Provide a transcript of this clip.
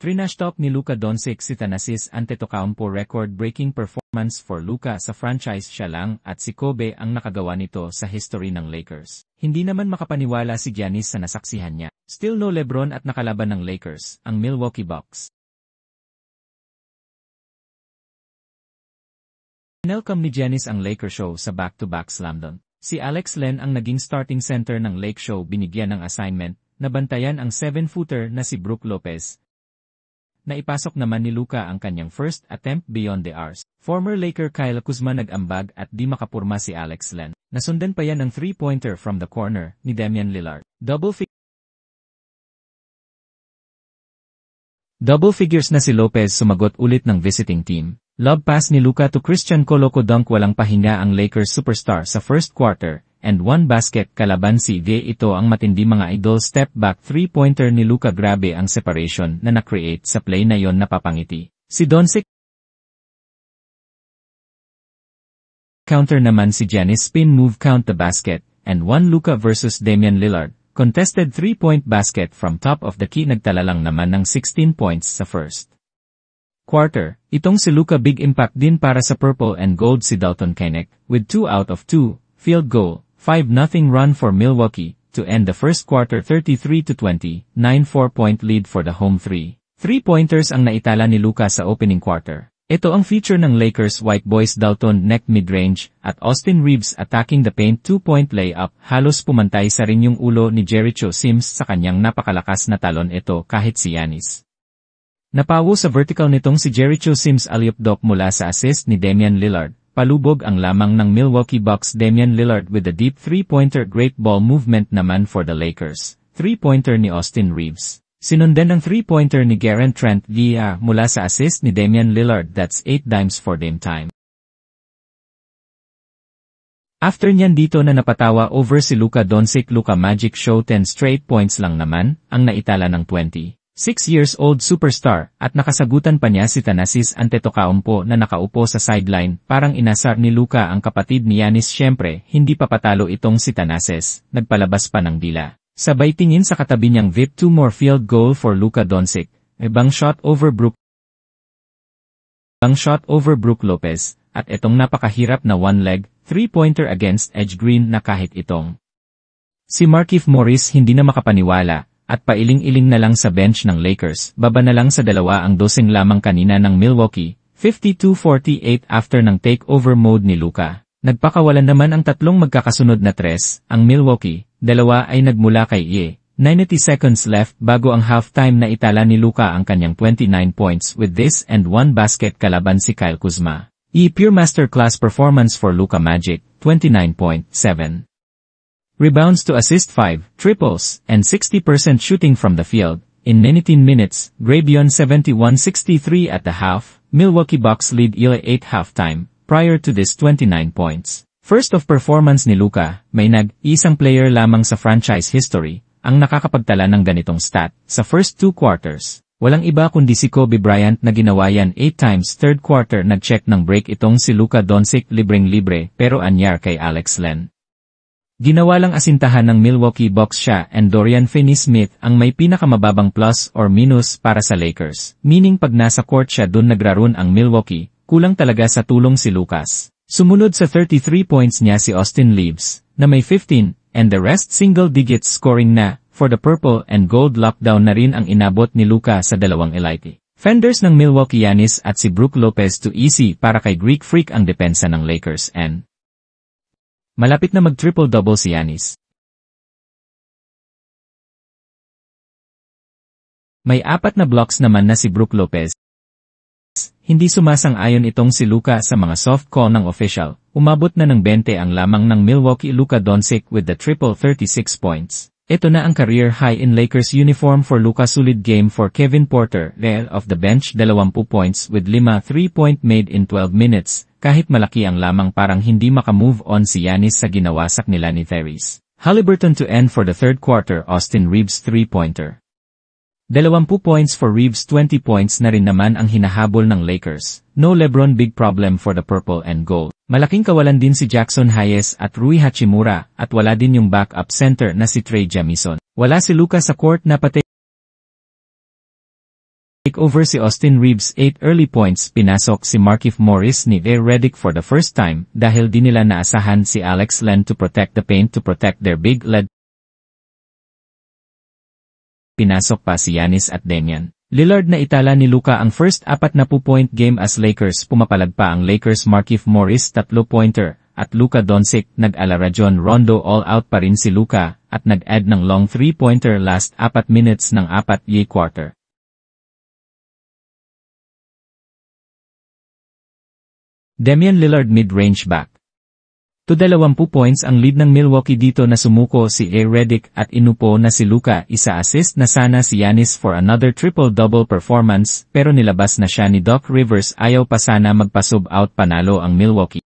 Trinashtalk ni Luka Doncic si Thanasis Antetokounmpo record-breaking performance for Luka sa franchise siya lang at si Kobe ang nakagawa nito sa history ng Lakers. Hindi naman makapaniwala si Giannis sa nasaksihan niya. Still no LeBron at nakalaban ng Lakers, ang Milwaukee Bucks. Welcome ni Giannis ang Lakers show sa back-to-back slam dunk. Si Alex Len ang naging starting center ng Lake Show binigyan ng assignment na bantayan ang 7-footer na si Brook Lopez. Naipasok naman ni Luka ang kanyang first attempt beyond the arc. Former Laker Kyle Kuzma nag-ambag at di makapurma si Alex Len. Nasundan pa yan ng 3-pointer from the corner ni Damian Lillard. Double figures na si Lopez sumagot ulit ng visiting team. Lob pass ni Luka to Christian Koloko dunk walang pahinga ang Lakers superstar sa first quarter. And one basket kalaban si V. Ito ang matindi mga idol step back 3-pointer ni Luka grabe ang separation na na-create sa play na yon napapangiti. Si Doncic counter naman si Giannis spin move count the basket and one Luka versus Damian Lillard. Contested 3-point basket from top of the key nagtala lang naman ng 16 points sa first quarter. Itong si Luka big impact din para sa purple and gold si Dalton Knecht with 2 out of 2 field goal. 5-0 run for Milwaukee, to end the first quarter 33-20, 9-4-point lead for the home three. 3-pointers ang naitala ni Luka sa opening quarter. Ito ang feature ng Lakers White Boys Dalton Knecht mid-range, at Austin Reeves attacking the paint 2-point layup. Halos pumantay sa rin yung ulo ni Jericho Sims sa kanyang napakalakas na talon ito kahit si Giannis. Napawo sa vertical nitong si Jericho Sims alley-oop dunk mula sa assist ni Damian Lillard. Palubog ang lamang ng Milwaukee Bucks Damian Lillard with the deep 3-pointer great ball movement naman for the Lakers. 3-pointer ni Austin Reeves. Sinundan ng 3-pointer ni Garen Trent Jr. mula sa assist ni Damian Lillard that's 8 dimes for Dame time. After niyan dito na napatawa over si Luka Doncic Luka Magic show 10 straight points lang naman ang naitala ng 26-years-old superstar at nakasagutan pa niya si Thanasis Antetokounmpo na nakaupo sa sideline parang inasar ni Luka ang kapatid ni Giannis syempre hindi papatalo itong si Thanasis, nagpalabas pa ng dila. Sabay tingin sa katabi niyang VIP 2 more field goal for Luka Doncic, ibang shot over Brook Lopez at itong napakahirap na one-leg 3-pointer against Edge Green na kahit itong si Markieff Morris hindi na makapaniwala. At pailing-iling na lang sa bench ng Lakers, baba na lang sa 2 ang dosing lamang kanina ng Milwaukee, 52-48 after ng takeover mode ni Luka. Nagpakawalan naman ang 3 magkakasunod na tres, ang Milwaukee, 2 ay nagmula kay Ye. 90 seconds left bago ang halftime na itala ni Luka ang kanyang 29 points with this and one basket kalaban si Kyle Kuzma. Pure masterclass performance for Luka Magic, 29.7. Rebounds to assist 5, triples, and 60% shooting from the field. In 19 minutes, Grabion 71-63 at the half, Milwaukee Bucks lead 8 halftime, prior to this 29 points. First of performance ni Luka, may isang player lamang sa franchise history, ang nakakapagtala ng ganitong stat, sa first 2 quarters. Walang iba kundi si Kobe Bryant na ginawa yan 8 times third quarter nag-check ng break itong si Luka Doncic libreng-libre pero anyar kay Alex Len. Ginawa lang asintahan ng Milwaukee Bucks siya and Dorian Finney-Smith ang may pinakamababang plus or minus para sa Lakers. Meaning pag nasa court siya dun nagraroon ang Milwaukee, kulang talaga sa tulong si Lucas. Sumunod sa 33 points niya si Austin Reeves, na may 15, and the rest single digits scoring na, for the purple and gold lockdown na rin ang inabot ni Luka sa 2 elite. Fenders ng Milwaukee Giannis at si Brook Lopez to easy para kay Greek Freak ang depensa ng Lakers and malapit na mag-triple-double si Giannis. May 4 na blocks naman na si Brook Lopez. Hindi sumasang-ayon itong si Luka sa mga soft call ng official. Umabot na ng 20 ang lamang ng Milwaukee Luka Doncic with the triple 36 points. Ito na ang career high in Lakers uniform for Luka. Solid game for Kevin Porter, rare of the bench 20 points with 5 3-point made in 12 minutes. Kahit malaki ang lamang parang hindi makamove on si Giannis sa ginawasak nila ni Therese Haliburton to end for the third quarter. Austin Reeves 3-pointer. 20 points for Reeves, 20 points na rin naman ang hinahabol ng Lakers. No LeBron big problem for the purple and gold. Malaking kawalan din si Jackson Hayes at Rui Hachimura at wala din yung backup center na si Trey Jamison. Wala si Luka sa court na pati Take over si Austin Reeves 8 early points, pinasok si Markieff Morris ni A. Redick for the first time dahil di nila naasahan si Alex Len to protect the paint to protect their big lead. Pinasok pa si Giannis at Damian Lillard na itala ni Luka ang first 40-point game as Lakers, pumapalag pa ang Lakers. Markieff Morris 3-pointer at Luka Doncic nag-ala. Rajon Rondo all out pa rin si Luka at nag-add ng long 3-pointer last 4 minutes ng 4th quarter. Damian Lillard mid-range back to 20 points ang lead ng Milwaukee. Dito na sumuko si A. Redick at inupo na si Luka. Isa assist na sana si Giannis for another triple-double performance pero nilabas na siya ni Doc Rivers. Ayaw pa sana magpa-sub out, panalo ang Milwaukee.